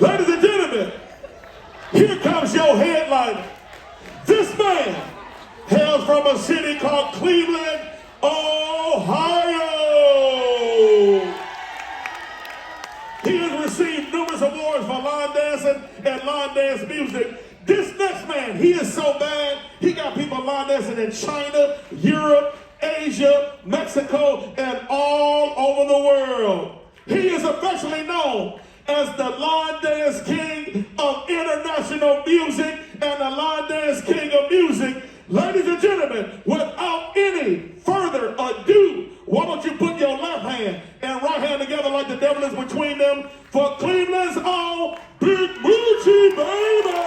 Ladies and gentlemen, here comes your headliner. This man hails from a city called Cleveland, Ohio. He has received numerous awards for line dancing and line dance music. This next man, he is so bad, he got people line dancing in China, Europe, Asia, Mexico, and all over the world. He is affectionately known as the line dance king of international music and the line dance king of music. Ladies and gentlemen, without any further ado, why don't you put your left hand and right hand together like the devil is between them for Cleveland's own Big Mucci, baby!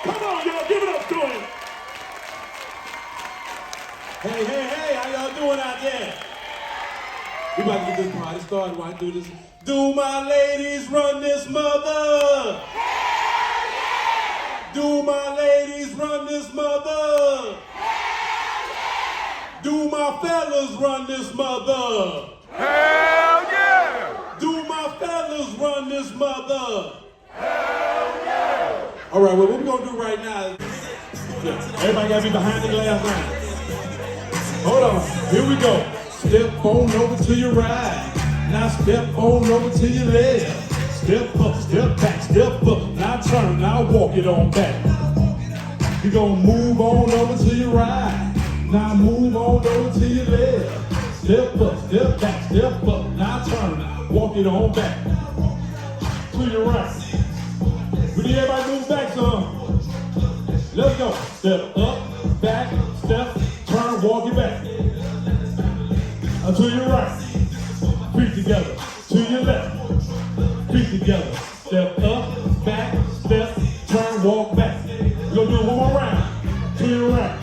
Come on, y'all, give it up to him. Hey, how y'all doing out there? We about to get this party started while I do this. Do my ladies run this mother? Hell yeah! Do my ladies run this mother? Hell yeah! Do my fellas run this mother? Hell yeah! Do my fellas run this mother? Hell yeah! All right, well, what we're gonna do right now, Everybody gotta be behind the glass now. hold on, here we go. Step on over to your right. Now step on over to your left. Step up, step back, step up. Now turn, now walk it on back. You're gonna move on over to your right. Now move on over to your left. Step up, step back, step up. Now turn, walk it on back. To your right. We need everybody move back some. Let's go. Step up, back, step, turn, walk it back. To your right. Feet together. To your left. Feet together. Step up, back, step, turn, walk back. We're gonna do it one more round. To your right.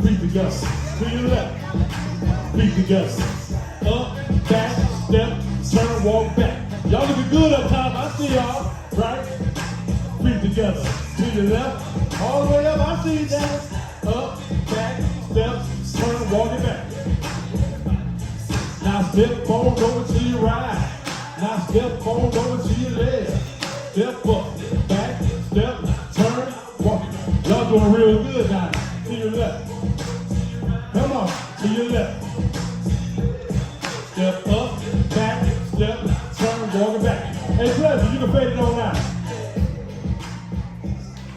Feet together. To your left. Feet together. Up, back, step, turn, walk back. Y'all looking good up top. I see y'all. Right? Feet together. To your left. All the way up. I see you down. Up, back, step, turn, walk it back. Now step on over to your right. Now step on over to your left. Step up, back, step, turn, walk. Y'all doing real good now. To your left. Come on, to your left. Step up, back, step, turn, walk it back. Hey, Pleasure, you can fade it on now.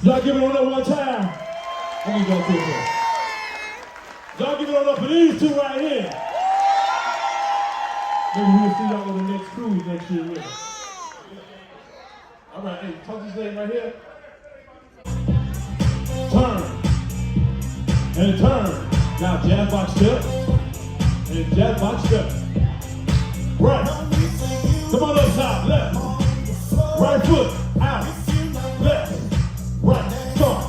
Y'all give it on up one time. Let me go through here. Y'all give it on up for these two right here. Maybe we'll see y'all on the next cruise next year with us. All right, hey, talk this thing right here. Turn. And turn. Now jab box step. And jab box step. Right. Come on up top, left. Right foot, out. Left. Right. Stop.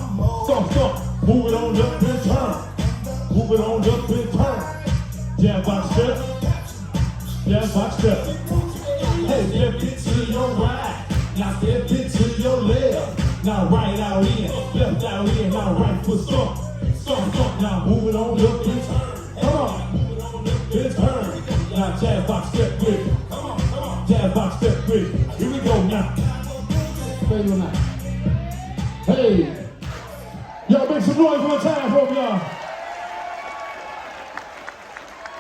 Move it on up and turn. Move it on up and turn. Jab box step. Jab box step. Hey, step it to your right. Now step it to your left. Now right out in, left out in. Now right foot stomp. Now move it on up and turn. Come on. Then turn. Now jab box step with it. Jab box step with it. Here we go now. Fade on that. Hey. Y'all make some noise one time for me, y'all.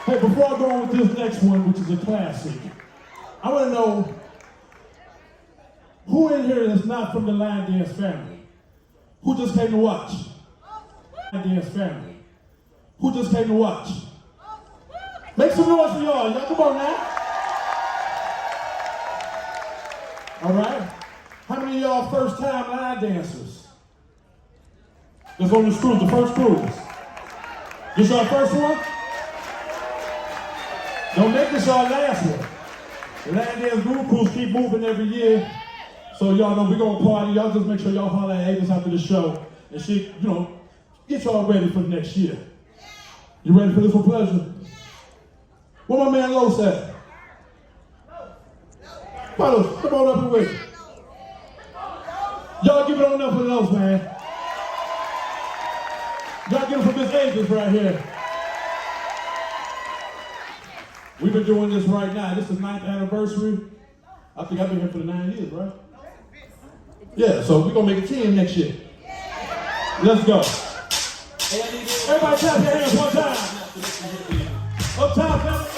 Hey, before I go on with this next one, which is a classic, I want to know who in here is not from the line dance family? Who just came to watch? Line dance family. Who just came to watch? Make some noise for y'all. Y'all come on now. All right. How many of y'all first-time line dancers? Let's go on this cruise, the first cruise. This our first one? Don't make this our last one. The line dance group cruise keep moving every year. So y'all know we're gonna party. Y'all just make sure y'all holler at Avis after the show. And she, get y'all ready for next year. You ready for this one, Pleasure? Where my man Los at? Fellas, come on up and wait. Y'all give it on up for Los, man. Y'all give it for Miss Avis right here. We've been doing this right now. This is the 9th anniversary. I think I've been here for the 9 years, right? Yeah, so we're gonna make it 10 next year. Let's go. Everybody clap your hands one time. Up top, fellas.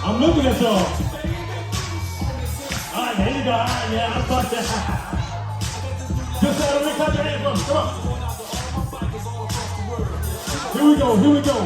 I'm looking at y'all. All right, here you go. All right, yeah, I'm fucked that. Just let me clap your hands for me. Come on. Here we go, here we go.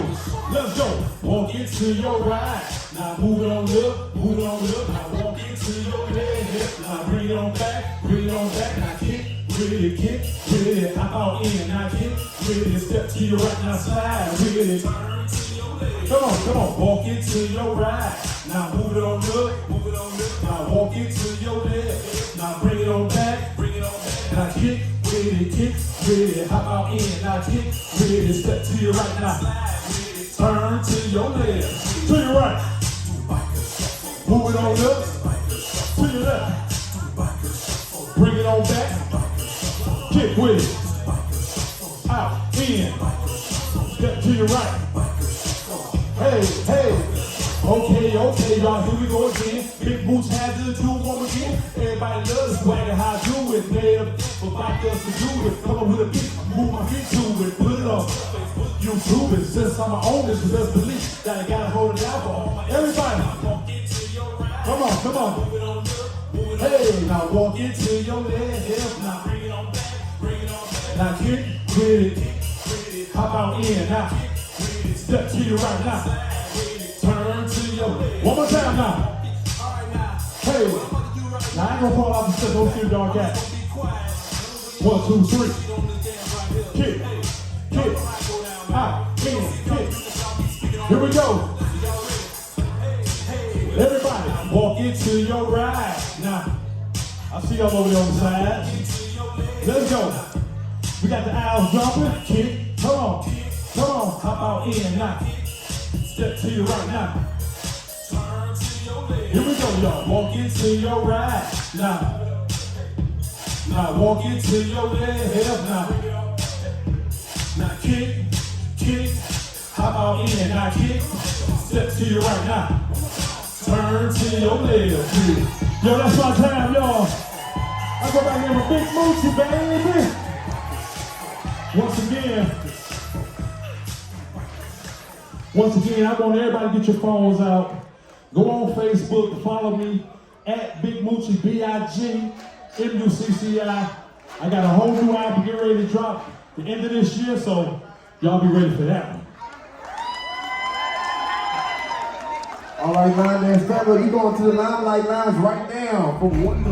Let's go. Walk into your ride. Now move it on up, move it on up. Now walk into your head. Now bring it on back, bring it on back. Now kick, really hop out in. Now kick, really step to your right. Now slide, really turn to your left. Come on, walk into your ride. Now move it on up, move it on up. Now walk into your left. Now bring it on back, bring it on back. Now kick, really hop out in. Now kick, really step to your right. Now turn to your left, to your right. Move it on up, to your left. Bring it on back. Kick with it. Out, in. Step to your right. Hey. Okay, y'all, here we go again. Big boots had to do one again. Everybody loves the swagger, how I do it. Made up for us to do it. Come on with a beat, move my feet to it. Put it on YouTube it. Since I'm my owners, best believe that I gotta hold it down for all. Everybody, come on. Hey, now walk into your left. Now bring it on back. Now kick with it. Hop out in. Now step to your right. Now turn to your left. One more time now. Hey, now I ain't gonna fall off the step. Don't shoot dog cat. 1, 2, 3. Kick. Out. In. Kick. Here we go. Everybody, walk into your ride. Now, I see y'all over there on the side. Let's go. We got the aisles jumping. Kick. Come on. Hop out in now. Step to your right now. Here we go, y'all. Walk into your right now. Walk into your left now. Now kick. Hop out in. Now kick. Step to your right now. Turn to your left. Yo, that's my time, y'all. I go back here with Big Mucci, baby. Once again, I want everybody to get your phones out. Go on Facebook, follow me at Big Mucci, BIG MUCCI. I got a whole new album getting ready to drop the end of this year, so y'all be ready for that one. All right, Line Dance family, you going to the Limelight Lounge right now for one.